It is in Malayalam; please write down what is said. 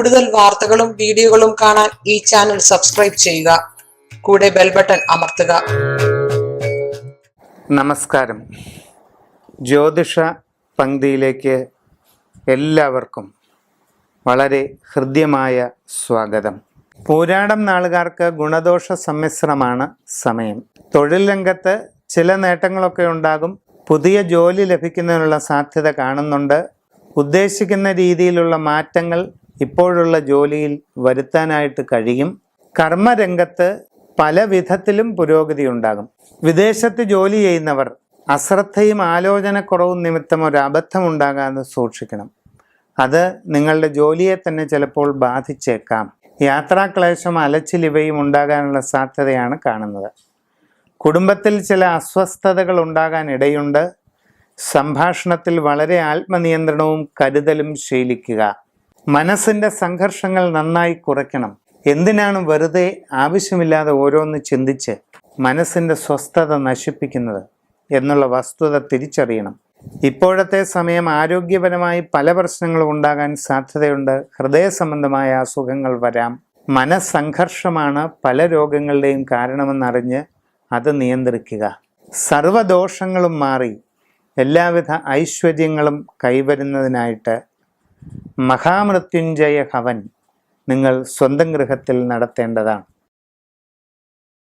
കൂടുതൽ വാർത്തകളും വീഡിയോകളും കാണാൻ ഈ ചാനൽ സബ്സ്ക്രൈബ് ചെയ്യുക. കൂടെ ബെൽ ബട്ടൺ അമർത്തുക. നമസ്കാരം. ജ്യോതിഷ പങ്ക്തിയിലേക്ക് എല്ലാവർക്കും വളരെ ഹൃദ്യമായ സ്വാഗതം. പൂരാടം നാളുകാർക്ക് ഗുണദോഷ സമ്മിശ്രമാണ് സമയം. തൊഴിൽ രംഗത്ത് ചില നേട്ടങ്ങളൊക്കെ ഉണ്ടാകും. പുതിയ ജോലി ലഭിക്കുന്നതിനുള്ള സാധ്യത കാണുന്നുണ്ട്. ഉദ്ദേശിക്കുന്ന രീതിയിലുള്ള മാറ്റങ്ങൾ ഇപ്പോഴുള്ള ജോലിയിൽ വരുത്താനായിട്ട് കഴിയും. കർമ്മരംഗത്ത് പല വിധത്തിലും പുരോഗതി ഉണ്ടാകും. വിദേശത്ത് ജോലി ചെയ്യുന്നവർ അശ്രദ്ധയും ആലോചനക്കുറവും നിമിത്തം ഒരു അബദ്ധം ഉണ്ടാകാതെ സൂക്ഷിക്കണം. അത് നിങ്ങളുടെ ജോലിയെ തന്നെ ചിലപ്പോൾ ബാധിച്ചേക്കാം. യാത്രാക്ലേശം, അലച്ചിൽ ഇവയും ഉണ്ടാകാനുള്ള സാധ്യതയാണ് കാണുന്നത്. കുടുംബത്തിൽ ചില അസ്വസ്ഥതകൾ ഉണ്ടാകാൻ ഇടയുണ്ട്. സംഭാഷണത്തിൽ വളരെ ആത്മനിയന്ത്രണവും കരുതലും ശീലിക്കുക. മനസ്സിൻ്റെ സംഘർഷങ്ങൾ നന്നായി കുറയ്ക്കണം. എന്തിനാണ് വെറുതെ ആവശ്യമില്ലാതെ ഓരോന്ന് ചിന്തിച്ച് മനസ്സിൻ്റെ സ്വസ്ഥത നശിപ്പിക്കുന്നത് എന്നുള്ള വസ്തുത തിരിച്ചറിയണം. ഇപ്പോഴത്തെ സമയം ആരോഗ്യപരമായി പല പ്രശ്നങ്ങളും ഉണ്ടാകാൻ സാധ്യതയുണ്ട്. ഹൃദയ സംബന്ധമായ അസുഖങ്ങൾ വരാം. മനസ്സംഘർഷമാണ് പല രോഗങ്ങളുടെയും കാരണമെന്നറിഞ്ഞ് അത് നിയന്ത്രിക്കുക. സർവദോഷങ്ങളും മാറി എല്ലാവിധ ഐശ്വര്യങ്ങളും കൈവരുന്നതിനായിട്ട് മഹാമൃത്യുഞ്ജയ ഹവൻ നിങ്ങൾ സ്വന്തം ഗൃഹത്തിൽ നടത്തേണ്ടതാണ്.